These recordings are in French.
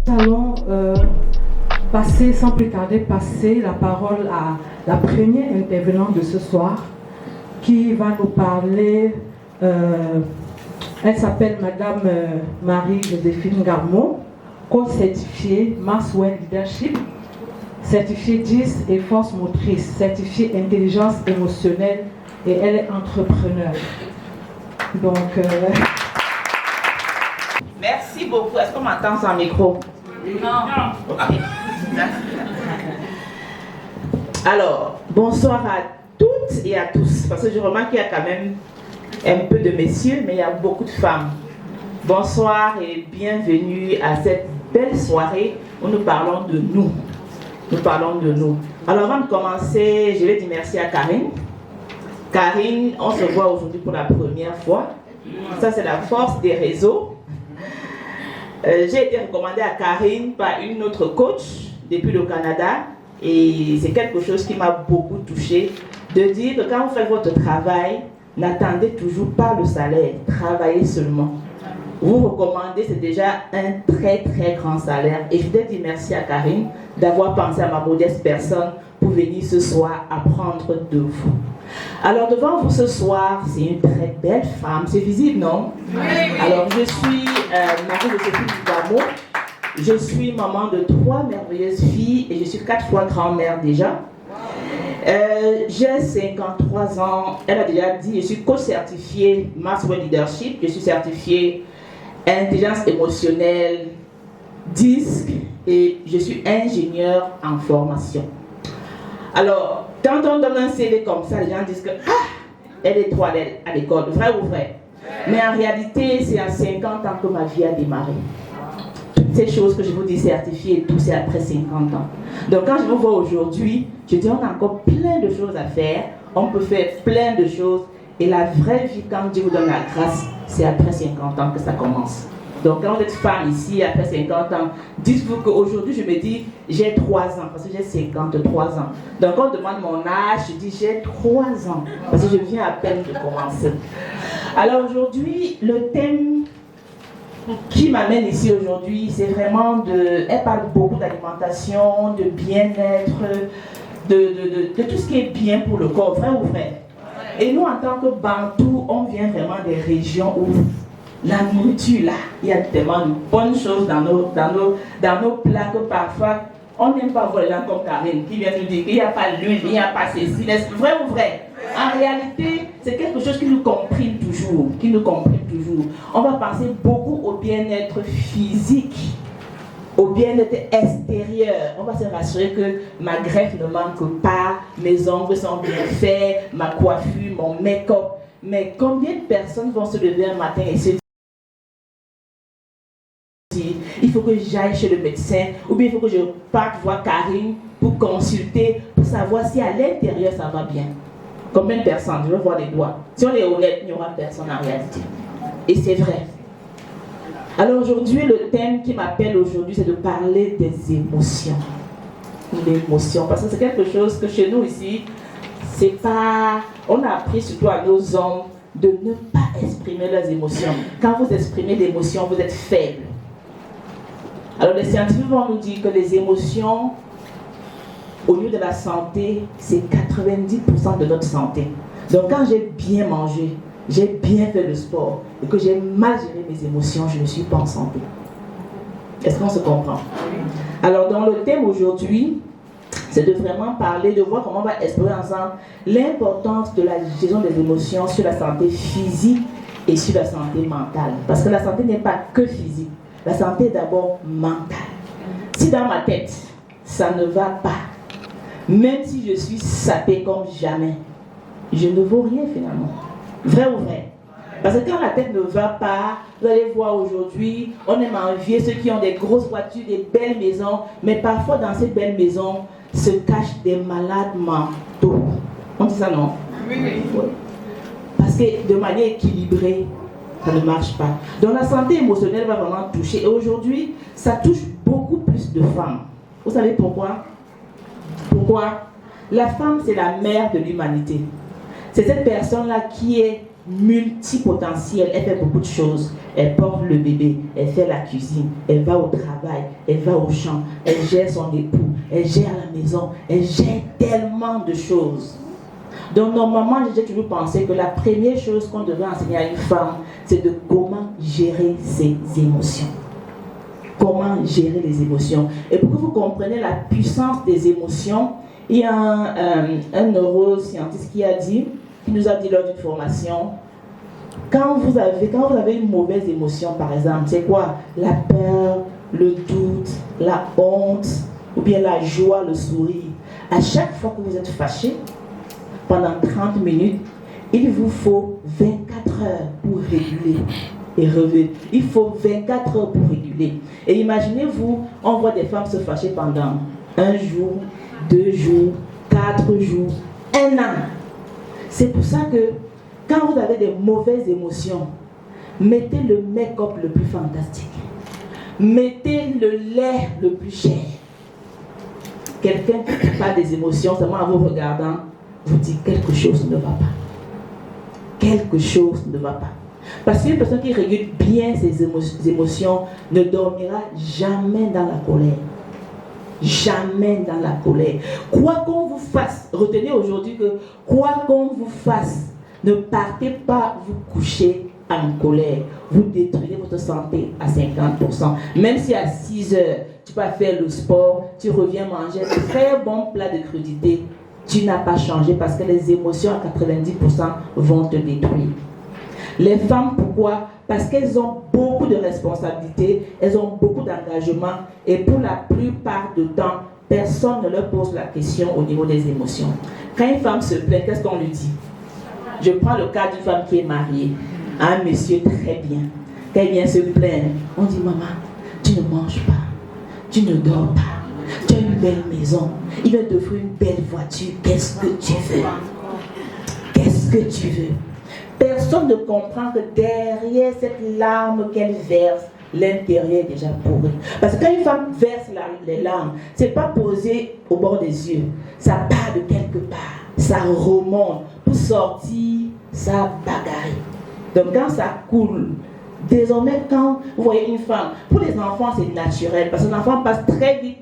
Nous allons sans plus tarder, passer la parole à la première intervenante de ce soir qui va nous parler. Elle s'appelle Madame Marie-Joséphine Garmot, co-certifiée Maxwell Leadership, certifiée 10 et force motrice, certifiée intelligence émotionnelle et elle est entrepreneur. Donc, merci beaucoup. Est-ce qu'on m'entend sans micro? Non. Okay. Alors, bonsoir à toutes et à tous, parce que je remarque qu'il y a quand même un peu de messieurs, mais il y a beaucoup de femmes. Bonsoir et bienvenue à cette belle soirée où nous parlons de nous. Nous parlons de nous. Alors, avant de commencer, je vais dire merci à Karine. Karine, on se voit aujourd'hui pour la première fois. Ça, c'est la force des réseaux. J'ai été recommandée à Karine par une autre coach depuis le Canada et c'est quelque chose qui m'a beaucoup touchée de dire que quand vous faites votre travail, n'attendez toujours pas le salaire, travaillez seulement. Vous recommandez, c'est déjà un très très grand salaire et je voudrais dire merci à Karine d'avoir pensé à ma modeste personne pour venir ce soir apprendre de vous. Alors devant vous ce soir, c'est une très belle femme, c'est visible, non? Oui. Alors je suis Marie-Joséphine Garmot, je suis maman de 3 merveilleuses filles et je suis 4 fois grand-mère déjà. J'ai 53 ans, elle a déjà dit, je suis co-certifiée Maxwell Leadership, je suis certifiée intelligence émotionnelle, DISC et je suis ingénieure en formation. Alors, quand on donne un CV comme ça, les gens disent que elle est trop à l'école, vrai ou vrai? Mais en réalité, c'est à 50 ans que ma vie a démarré. Toutes ces choses que je vous dis certifiées et tout, c'est après 50 ans. Donc quand je vous vois aujourd'hui, je dis on a encore plein de choses à faire, on peut faire plein de choses. Et la vraie vie, quand Dieu vous donne la grâce, c'est après 50 ans que ça commence. Donc quand vous êtes femme ici, après 50 ans, dites-vous qu'aujourd'hui je me dis, j'ai 3 ans, parce que j'ai 53 ans. Donc quand on demande mon âge, je dis j'ai 3 ans, parce que je viens à peine de commencer. Alors aujourd'hui, le thème qui m'amène ici aujourd'hui, c'est vraiment elle parle beaucoup d'alimentation, de bien-être, de tout ce qui est bien pour le corps, vrai ou vrai? Et nous, en tant que Bantou, on vient vraiment des régions où la nourriture, là, il y a tellement de bonnes choses dans nos plats que parfois, on n'aime pas voir les gens comme Karine qui vient nous dire qu'il n'y a pas l'huile, il n'y a pas ceci. Vrai ou vrai? En réalité, c'est quelque chose qui nous comprime toujours. On va penser beaucoup au bien-être physique, au bien-être extérieur. On va se rassurer que ma greffe ne manque pas, mes ongles sont bien faits, ma coiffure, mon make-up. Mais combien de personnes vont se lever un matin et se dire il faut que j'aille chez le médecin, ou bien il faut que je parte voir Karine pour consulter, pour savoir si à l'intérieur ça va bien. Combien de personnes? Je veux voir les doigts. Si on est honnête, il n'y aura personne en réalité. Et c'est vrai. Alors aujourd'hui, le thème qui m'appelle aujourd'hui, c'est de parler des émotions. L'émotion, parce que c'est quelque chose que chez nous ici, c'est pas... On a appris surtout à nos hommes de ne pas exprimer leurs émotions. Quand vous exprimez des émotions, vous êtes faible. Alors les scientifiques vont nous dire que les émotions, au lieu de la santé, c'est 90% de notre santé. Donc quand j'ai bien mangé, j'ai bien fait le sport et que j'ai mal géré mes émotions, je ne suis pas en santé. Est-ce qu'on se comprend? Alors dans le thème aujourd'hui, c'est de vraiment parler, de voir comment on va explorer ensemble l'importance de la gestion des émotions sur la santé physique et sur la santé mentale. Parce que la santé n'est pas que physique. La santé est d'abord mentale. Si dans ma tête, ça ne va pas, même si je suis sapée comme jamais, je ne vaux rien finalement. Vrai ou vrai? Parce que quand la tête ne va pas, vous allez voir aujourd'hui, on aime envier ceux qui ont des grosses voitures, des belles maisons, mais parfois dans ces belles maisons se cachent des malades mentaux. On dit ça, non? Oui. Parce que de manière équilibrée, ça ne marche pas. Donc la santé émotionnelle va vraiment toucher. Et aujourd'hui, ça touche beaucoup plus de femmes. Vous savez pourquoi? Pourquoi? La femme, c'est la mère de l'humanité. C'est cette personne-là qui est multipotentielle, elle fait beaucoup de choses. Elle porte le bébé, elle fait la cuisine, elle va au travail, elle va au champ, elle gère son époux, elle gère la maison, elle gère tellement de choses. Donc normalement, j'ai toujours pensé que la première chose qu'on devrait enseigner à une femme, c'est de comment gérer ses émotions. Comment gérer les émotions. Et pour que vous compreniez la puissance des émotions, il y a un neuroscientiste qui nous a dit lors d'une formation, quand vous avez une mauvaise émotion, par exemple, c'est quoi? La peur, le doute, la honte, ou bien la joie, le sourire. À chaque fois que vous êtes fâché, pendant 30 minutes, il vous faut 24 heures pour réguler et revenir. Il faut 24 heures pour réguler. Et imaginez-vous, on voit des femmes se fâcher pendant 1 jour, 2 jours, 4 jours, 1 an. C'est pour ça que quand vous avez des mauvaises émotions, mettez le make-up le plus fantastique. Mettez le lait le plus cher. Quelqu'un qui n'a pas des émotions, seulement en vous regardant, vous dit quelque chose ne va pas. Quelque chose ne va pas. Parce qu'une personne qui régule bien ses émotions ne dormira jamais dans la colère. Jamais dans la colère. Quoi qu'on vous fasse, retenez aujourd'hui que quoi qu'on vous fasse, ne partez pas vous coucher en colère. Vous détruisez votre santé à 50%. Même si à 6 heures, tu vas faire le sport, tu reviens manger un très bon plat de crudité, tu n'as pas changé parce que les émotions à 90% vont te détruire. Les femmes, pourquoi? Parce qu'elles ont beaucoup de responsabilités, elles ont beaucoup d'engagement et pour la plupart du temps, personne ne leur pose la question au niveau des émotions. Quand une femme se plaint, qu'est-ce qu'on lui dit? Je prends le cas d'une femme qui est mariée à un monsieur très bien. Quand elle vient se plaindre, on dit: maman, tu ne manges pas, tu ne dors pas, tu as une belle maison, il va t'offrir une belle voiture, qu'est-ce que tu veux? Qu'est-ce que tu veux? Personne ne comprend que derrière cette larme qu'elle verse, l'intérieur est déjà pourri. Parce que quand une femme verse les larmes, ce n'est pas posé au bord des yeux. Ça part de quelque part. Ça remonte. Pour sortir, ça bagarre. Donc quand ça coule, désormais quand vous voyez une femme, pour les enfants c'est naturel. Parce que l'enfant passe très vite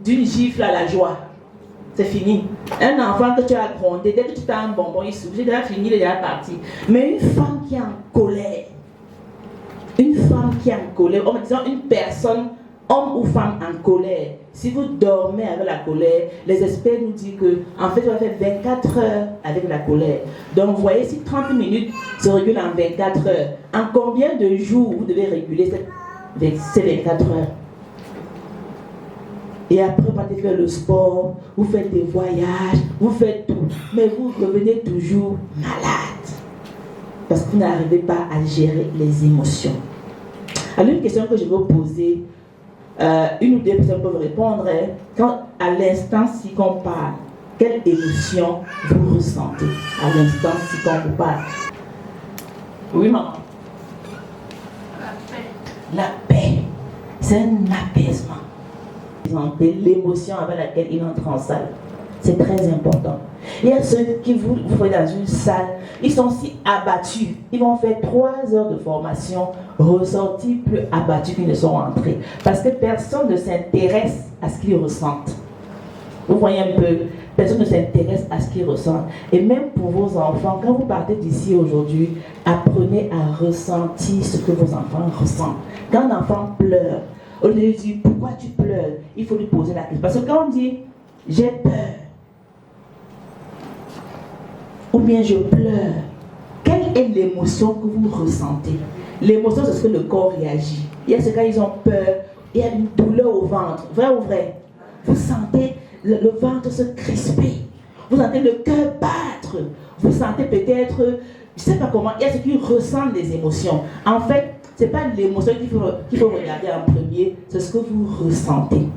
d'une gifle à la joie. C'est fini. Un enfant que tu as grondé, dès que tu as un bonbon, il souffle, c'est déjà fini, il est déjà parti. Mais une femme qui est en colère, en disant une personne, homme ou femme en colère, si vous dormez avec la colère, les experts nous disent que, en fait, vous avez fait 24 heures avec la colère. Donc, vous voyez, si 30 minutes se régulent en 24 heures, en combien de jours vous devez réguler ces 24 heures? Et après, vous partez faire le sport, vous faites des voyages, vous faites tout. Mais vous revenez toujours malade. Parce que vous n'arrivez pas à gérer les émotions. Alors, une question que je vais vous poser, une ou deux personnes peuvent répondre, quand à l'instant si qu'on parle, quelle émotion vous ressentez à l'instant si qu'on vous parle? Oui, maman. La paix. C'est un apaisement. L'émotion avec laquelle il entre en salle. C'est très important. Il y a ceux qui vous voyez dans une salle, ils sont si abattus. Ils vont faire 3 heures de formation, ressortir plus abattus qu'ils ne sont entrés. Parce que personne ne s'intéresse à ce qu'ils ressentent. Vous voyez un peu, personne ne s'intéresse à ce qu'ils ressentent. Et même pour vos enfants, quand vous partez d'ici aujourd'hui, apprenez à ressentir ce que vos enfants ressentent. Quand un enfant pleure, au lieu de dire pourquoi tu pleures, il faut lui poser la question. Parce que quand on dit j'ai peur, ou bien je pleure, quelle est l'émotion que vous ressentez? L'émotion, c'est ce que le corps réagit. Il y a ceux quand ils ont peur, il y a une douleur au ventre. Vrai ou vrai? Vous sentez le ventre se crisper. Vous sentez le cœur battre. Vous sentez peut-être, je ne sais pas comment, il y a ceux qui ressentent des émotions. En fait, ce n'est pas l'émotion qu'il faut regarder en premier, c'est ce que vous ressentez.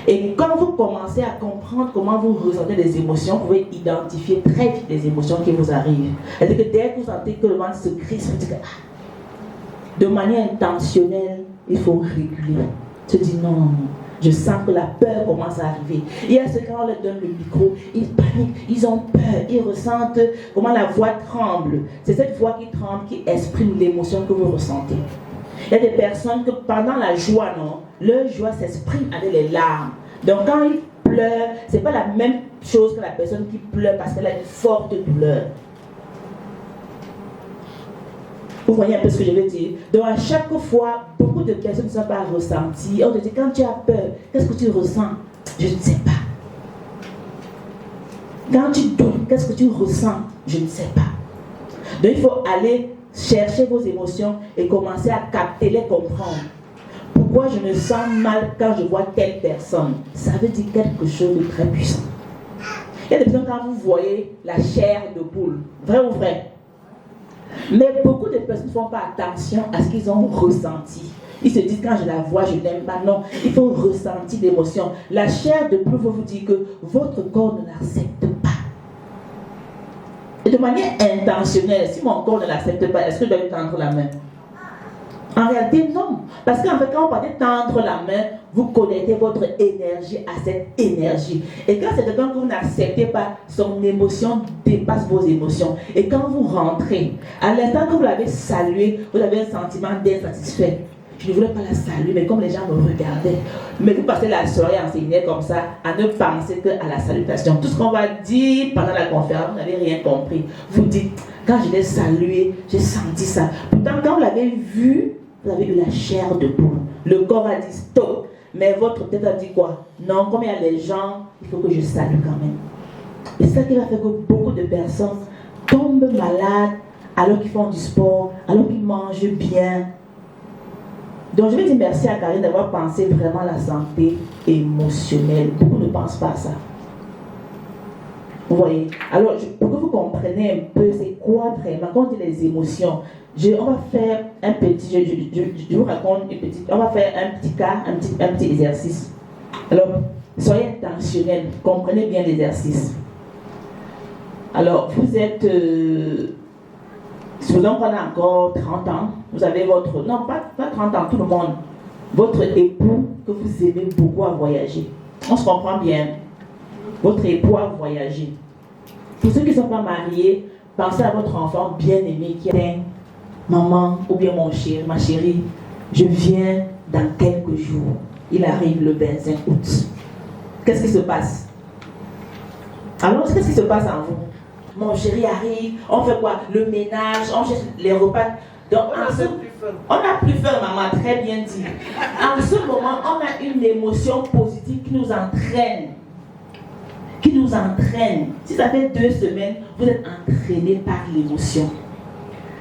Et quand vous commencez à comprendre comment vous ressentez les émotions, vous pouvez identifier très vite les émotions qui vous arrivent. C'est-à-dire que dès que vous sentez que le ventre se crispe, vous dites de manière intentionnelle, il faut réguler. Se dire non, Je sens que la peur commence à arriver. Il y a ceux qui, quand on leur donne le micro, ils paniquent, ils ont peur, ils ressentent comment la voix tremble. C'est cette voix qui tremble qui exprime l'émotion que vous ressentez. Il y a des personnes que pendant la joie, non, leur joie s'exprime avec les larmes. Donc quand ils pleurent, ce n'est pas la même chose que la personne qui pleure parce qu'elle a une forte douleur. Vous voyez un peu ce que je veux dire? Donc à chaque fois, beaucoup de personnes ne sont pas ressenties. On te dit, quand tu as peur, qu'est-ce que tu ressens? Je ne sais pas. Quand tu doutes, qu'est-ce que tu ressens? Je ne sais pas. Donc il faut aller chercher vos émotions et commencer à capter, les comprendre. Pourquoi je me sens mal quand je vois telle personne? Ça veut dire quelque chose de très puissant. Il y a des personnes quand vous voyez la chair de poule, vrai ou vrai? Mais beaucoup de personnes ne font pas attention à ce qu'ils ont ressenti. Ils se disent quand je la vois, je n'aime pas. Non, il faut ressentir l'émotion. La chair de poule va vous dire que votre corps ne l'accepte pas. Et de manière intentionnelle, si mon corps ne l'accepte pas, est-ce que je dois lui tendre la main? En réalité, non. Parce qu'en fait, quand on parle de tendre la main, vous connectez votre énergie à cette énergie. Et quand c'est quelqu'un que vous n'acceptez pas, son émotion dépasse vos émotions. Et quand vous rentrez, à l'instant que vous l'avez salué, vous avez un sentiment d'insatisfait. Je ne voulais pas la saluer, mais comme les gens me regardaient, mais vous passez la soirée à enseigner comme ça, à ne penser qu'à la salutation. Tout ce qu'on va dire pendant la conférence, vous n'avez rien compris. Vous dites, quand je l'ai salué, j'ai senti ça. Pourtant, quand vous l'avez vu, vous avez eu la chair de poule. Le corps a dit stop, mais votre tête a dit quoi? Non, comme il y a les gens, il faut que je salue quand même. Et c'est ça qui va faire que beaucoup de personnes tombent malades alors qu'ils font du sport, alors qu'ils mangent bien. Donc je vais dire merci à Karine d'avoir pensé vraiment à la santé émotionnelle. Beaucoup ne pensent pas à ça. Vous voyez? Alors, pour que vous compreniez un peu, c'est quoi vraiment, quand on dit les émotions, on va faire un petit, je vous raconte une petite, on va faire un petit cas, un petit exercice. Alors, soyez intentionnels, comprenez bien l'exercice. Alors, vous êtes, supposons qu'on a encore 30 ans, vous avez votre, non pas 30 ans, tout le monde, votre époux que vous aimez beaucoup à voyager. On se comprend bien. Votre époux a voyagé. Pour ceux qui ne sont pas mariés, pensez à votre enfant bien-aimé qui est maman ou bien mon chéri, ma chérie, je viens dans quelques jours. Il arrive le 25 août. Qu'est-ce qui se passe? Alors, qu'est-ce qui se passe en vous? Mon chéri arrive, on fait quoi? Le ménage, on cherche les repas. Donc, on n'a plus faim, maman, très bien dit. En ce moment, on a une émotion positive qui nous entraîne. Si ça fait 2 semaines, vous êtes entraîné par l'émotion.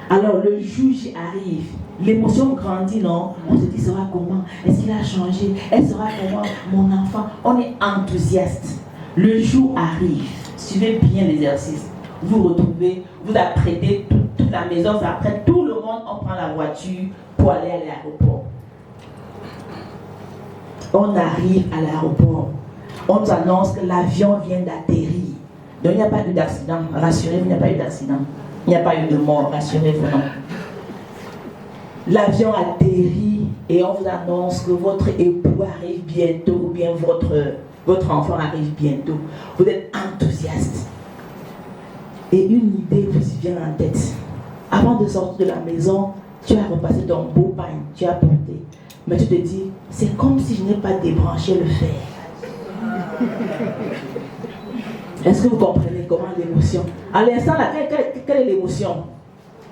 Alors le jour J arrive, l'émotion grandit, non? On se dit, sera comment? Est-ce qu'il a changé? Elle sera comment? Mon enfant? On est enthousiaste. Le jour arrive, suivez bien l'exercice. Vous retrouvez, vous apprêtez toute la maison, vous apprêtez tout le monde, on prend la voiture pour aller à l'aéroport. On arrive à l'aéroport. On nous annonce que l'avion vient d'atterrir. Donc il n'y a pas eu d'accident. Rassurez-vous, il n'y a pas eu d'accident. Il n'y a pas eu de mort. Rassurez-vous, non. L'avion atterrit et on vous annonce que votre époux arrive bientôt ou bien votre enfant arrive bientôt. Vous êtes enthousiaste. Et une idée vous vient en tête. Avant de sortir de la maison, tu as repassé ton beau pain, tu as porté. Mais tu te dis, c'est comme si je n'ai pas débranché le fer. Est-ce que vous comprenez comment l'émotion? À l'instant, là, quelle est l'émotion?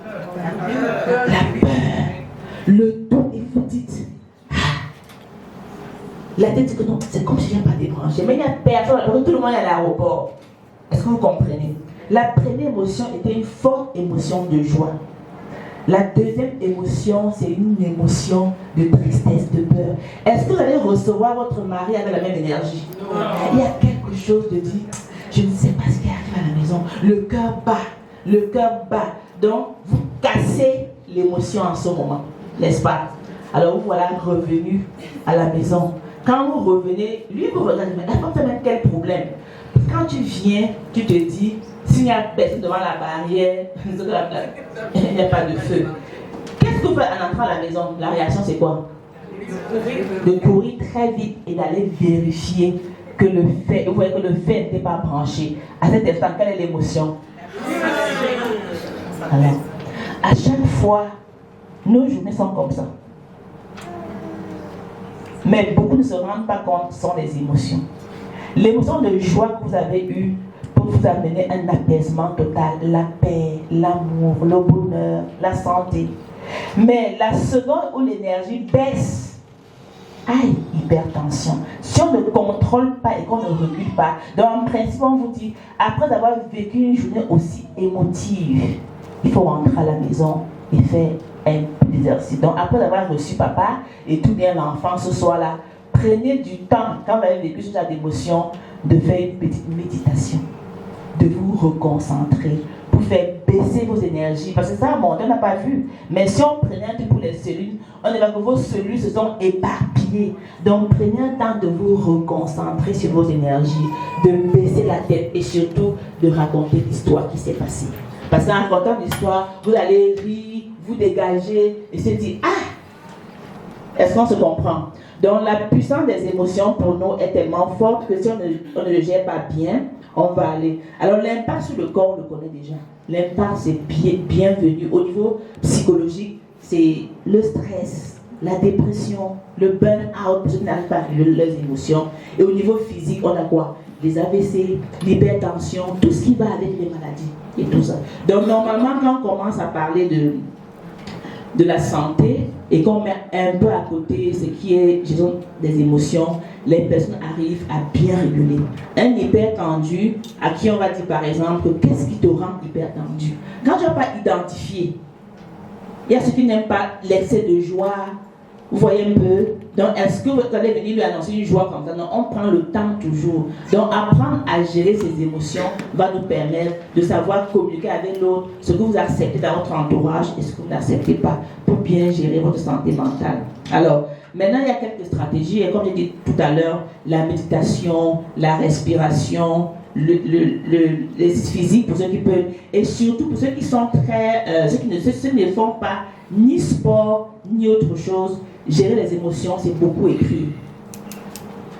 La peur, le doute, et vous dites, la tête dit que non, c'est comme si je n'ai pas débranché. Mais il n'y a personne, tout le monde est à l'aéroport. Est-ce que vous comprenez? La première émotion était une forte émotion de joie. La deuxième émotion, c'est une émotion de tristesse, de peur. Est-ce que vous allez recevoir votre mari avec la même énergie? Non. Il y a quelque chose de dire, je ne sais pas ce qui arrive à la maison. Le cœur bat. Donc, vous cassez l'émotion en ce moment, n'est-ce pas? Alors, vous voilà revenu à la maison. Quand vous revenez, lui vous regarde, mais la femme fait même quel problème? Quand tu viens, tu te dis, s'il n'y a personne devant la barrière, il n'y a pas de feu. Qu'est-ce que vous faites en entrant à la maison? La réaction, c'est quoi? De courir très vite et d'aller vérifier que le fait, vous voyez que le fait n'était pas branché. À cet instant, quelle est l'émotion? Alors, à chaque fois, nos journées sont comme ça. Mais beaucoup ne se rendent pas compte, ce sont les émotions. L'émotion de joie que vous avez eue peut vous amener un apaisement total, la paix, l'amour, le bonheur, la santé. Mais la seconde où l'énergie baisse, aïe, hypertension. Si on ne contrôle pas et qu'on ne recule pas, donc en principe on vous dit, après avoir vécu une journée aussi émotive, il faut rentrer à la maison et faire un peu d'exercice. Donc après avoir reçu papa et tout bien l'enfant ce soir-là, prenez du temps, quand vous avez vécu ce genre d'émotion, de faire une petite méditation, de vous reconcentrer, pour faire baisser vos énergies. Parce que ça, bon, on n'a pas vu. Mais si on prenait un truc pour les cellules, on est là que vos cellules se sont éparpillées. Donc prenez un temps de vous reconcentrer sur vos énergies, de baisser la tête et surtout de raconter l'histoire qui s'est passée. Parce qu'en racontant l'histoire, vous allez rire, vous dégager et se dire, ah, est-ce qu'on se comprend? Donc la puissance des émotions pour nous est tellement forte que si on ne le gère pas bien, on va aller. Alors l'impact sur le corps, on le connaît déjà. L'impact, c'est bienvenu. Au niveau psychologique, c'est le stress, la dépression, le burn-out, parce qu'on n'arrive pas à gérer leurs émotions. Et au niveau physique, on a quoi? Les AVC, l'hypertension, tout ce qui va avec les maladies et tout ça. Donc normalement, quand on commence à parler de la santé et qu'on met un peu à côté ce qui est gestion des émotions, les personnes arrivent à bien réguler. Un hypertendu, à qui on va dire par exemple, qu'est-ce qui te rend hypertendu? Quand tu n'as pas identifié, il y a ceux qui n'aiment pas l'excès de joie, vous voyez un peu. Donc est-ce que vous allez venir lui annoncer une joie comme ça? Non, on prend le temps toujours. Donc apprendre à gérer ses émotions va nous permettre de savoir communiquer avec l'autre, ce que vous acceptez dans votre entourage et ce que vous n'acceptez pas, pour bien gérer votre santé mentale. Alors, maintenant il y a quelques stratégies, et comme j'ai dit tout à l'heure, la méditation, la respiration, l'exercice physique pour ceux qui peuvent, et surtout pour ceux qui sont très, ceux qui ne font pas ni sport, ni autre chose. Gérer les émotions, c'est beaucoup écrire.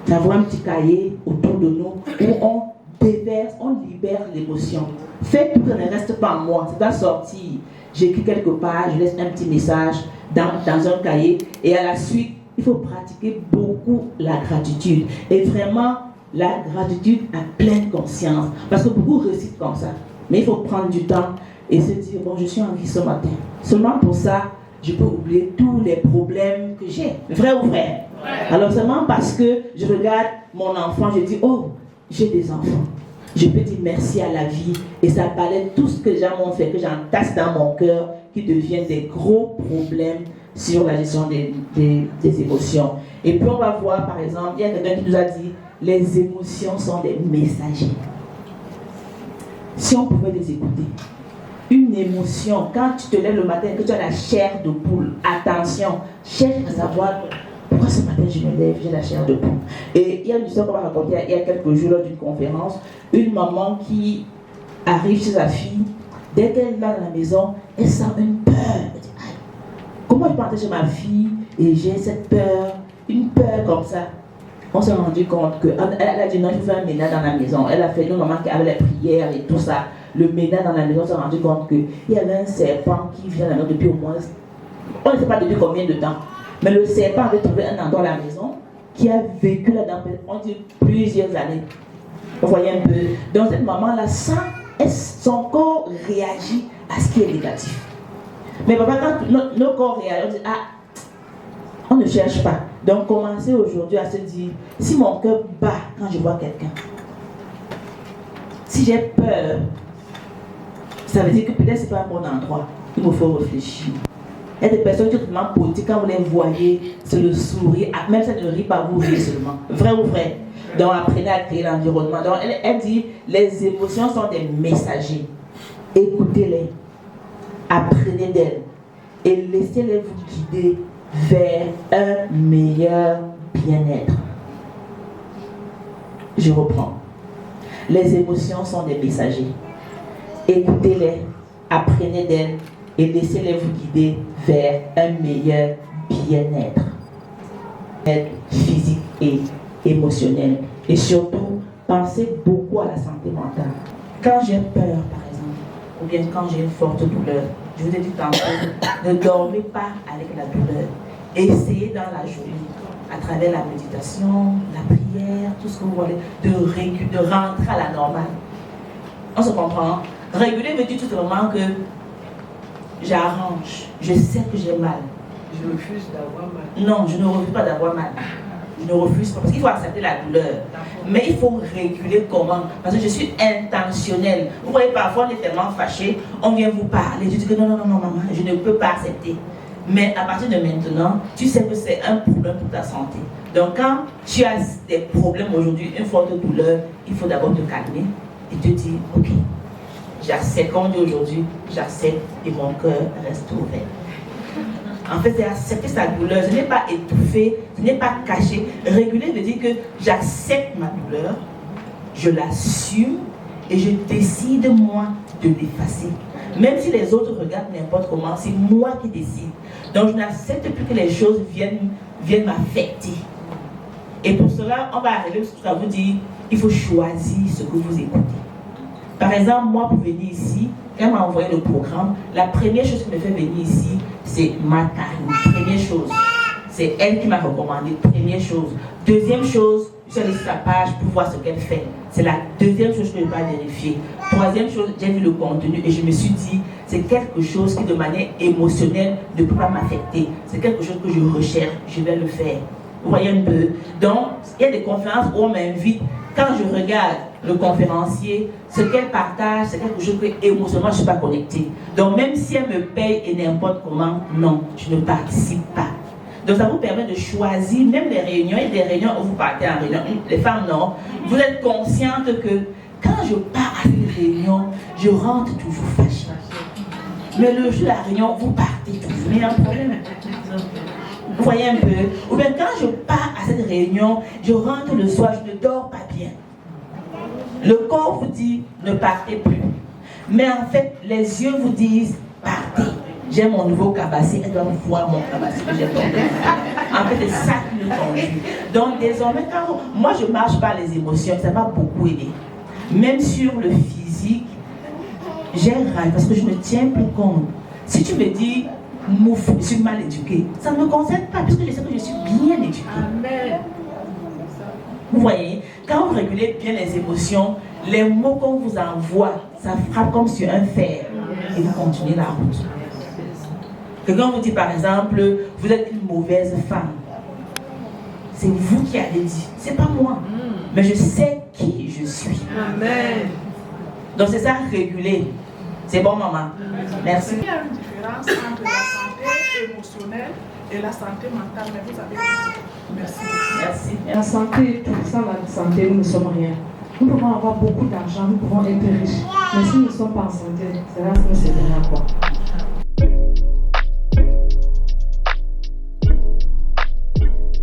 D'avoir un petit cahier autour de nous où on déverse, on libère l'émotion. Faites tout, ça ne reste pas en moi, ça doit sortir. J'écris quelque part, je laisse un petit message dans un cahier, et à la suite, il faut pratiquer beaucoup la gratitude. Et vraiment, la gratitude à pleine conscience. Parce que beaucoup récitent comme ça. Mais il faut prendre du temps et se dire, bon, je suis en vie ce matin. Seulement pour ça, je peux oublier tous les problèmes que j'ai. Vrai ou vrai? Ouais. Alors seulement parce que je regarde mon enfant, je dis, oh, j'ai des enfants. Je peux dire merci à la vie. Et ça balaie tout ce que les gens m'ont fait, que j'entasse dans mon cœur, qui deviennent des gros problèmes sur la gestion des émotions. Et puis on va voir, par exemple, il y a quelqu'un qui nous a dit, les émotions sont des messagers. Si on pouvait les écouter. Une émotion, quand tu te lèves le matin et que tu as la chair de poule, attention, cherche à savoir pourquoi ce matin je me lève, j'ai la chair de poule. Et il y a une histoire qu'on va raconter il y a quelques jours lors d'une conférence, une maman qui arrive chez sa fille, dès qu'elle va dans la maison, elle sent une peur. Elle dit, comment je partais chez ma fille et j'ai cette peur, une peur comme ça. On s'est rendu compte qu'elle a dit non, il faut faire un ménage dans la maison. Elle a fait une maman qui avait les prières et tout ça. Le ménage dans la maison, on s'est rendu compte qu'il y avait un serpent qui vient dans la maison depuis au moins, on ne sait pas depuis combien de temps. Mais le serpent avait trouvé un endroit à la maison qui a vécu là-dedans, on dit plusieurs années. Vous voyez un peu. Donc cette maman-là sent, son corps réagit à ce qui est négatif. Mais papa, quand nos corps réagissent, on dit on ne cherche pas. Donc commencez aujourd'hui à se dire, si mon cœur bat quand je vois quelqu'un, si j'ai peur, ça veut dire que peut-être ce n'est pas un bon endroit. Il me faut réfléchir. Il y a des personnes qui sont vraiment politiques, quand vous les voyez, c'est le sourire, même si elles ne rient pas, vous riez seulement. Vrai ou vrai? Donc apprenez à créer l'environnement. Donc elle dit, les émotions sont des messagers. Écoutez-les, apprenez d'elles et laissez-les vous guider vers un meilleur bien-être. Je reprends. Les émotions sont des messagers. Écoutez-les, apprenez d'elles et laissez-les vous guider vers un meilleur bien-être. aide physique et émotionnelle. Et surtout, pensez beaucoup à la santé mentale. Quand j'ai peur, par exemple, ou bien quand j'ai une forte douleur, je vous ai dit tantôt, ne dormez pas avec la douleur. Essayez dans la journée, à travers la méditation, la prière, tout ce que vous voulez, de rentrer à la normale. On se comprend. Réguler veut dire tout simplement que j'arrange, je sais que j'ai mal. Je refuse d'avoir mal. Non, je ne refuse pas d'avoir mal. Je ne refuse pas, parce qu'il faut accepter la douleur. Mais il faut réguler comment? Parce que je suis intentionnelle. Vous voyez, parfois on est tellement fâché, on vient vous parler, je dis que non, maman, je ne peux pas accepter. Mais à partir de maintenant, tu sais que c'est un problème pour ta santé. Donc quand tu as des problèmes aujourd'hui, une forte douleur, il faut d'abord te calmer et te dire, ok, j'accepte, comme on dit aujourd'hui, j'accepte et mon cœur reste ouvert. En fait, c'est accepter sa douleur. Ce n'est pas étouffer, ce n'est pas cacher. Réguler veut dire que j'accepte ma douleur, je l'assume et je décide, moi, de l'effacer. Même si les autres regardent n'importe comment, c'est moi qui décide. Donc, je n'accepte plus que les choses viennent m'affecter. Et pour cela, on va arriver à vous dire, il faut choisir ce que vous écoutez. Par exemple, moi, pour venir ici, quand elle m'a envoyé le programme, la première chose qui me fait venir ici, c'est ma taille. Première chose. C'est elle qui m'a recommandé. Première chose. Deuxième chose, je suis allée sur sa page pour voir ce qu'elle fait. C'est la deuxième chose que je vais vérifier. Troisième chose, j'ai vu le contenu et je me suis dit, c'est quelque chose qui de manière émotionnelle ne peut pas m'affecter. C'est quelque chose que je recherche, je vais le faire. Vous voyez un peu? Donc, il y a des conférences où on m'invite. Quand je regarde le conférencier, ce qu'elle partage, c'est quelque chose que émotionnellement je ne suis pas connectée. Donc, même si elle me paye et n'importe comment, non, je ne participe pas. Donc, ça vous permet de choisir, même les réunions, il y a des réunions où vous partez en réunion, les femmes non, vous êtes consciente que quand je pars à une réunion, je rentre toujours fâchée. Mais le jour de la réunion, vous partez toujours. Mais il y a un problème. Vous voyez un peu? Ou bien quand je pars à cette réunion, je rentre le soir, je ne dors pas bien. Le corps vous dit, ne partez plus. Mais en fait, les yeux vous disent, partez. J'ai mon nouveau cabassé, elle doit voir mon cabassé que j'ai porté. En fait, c'est ça qui nous conduit. Donc désormais, quand moi je marche par les émotions, ça m'a beaucoup aidé. Même sur le physique, j'ai râle parce que je ne tiens plus compte. Si tu me dis, mouf, je suis mal éduquée, ça ne me concerne pas puisque je sais que je suis bien éduquée. Amen. Vous voyez, quand vous régulez bien les émotions, les mots qu'on vous envoie, ça frappe comme sur un fer et vous continuez la route. Quelqu'un vous dit par exemple, vous êtes une mauvaise femme. C'est vous qui avez dit, c'est pas moi. Mais je sais qui je suis. Amen. Donc c'est ça, réguler. C'est bon, maman? Merci. Il y a une différence entre la santé émotionnelle et la santé mentale, mais vous avez dit. Merci. Merci. La santé, sans la santé, nous ne sommes rien. Nous pouvons avoir beaucoup d'argent, nous pouvons être riches. Mais si nous ne sommes pas en santé, cela ne servira à quoi?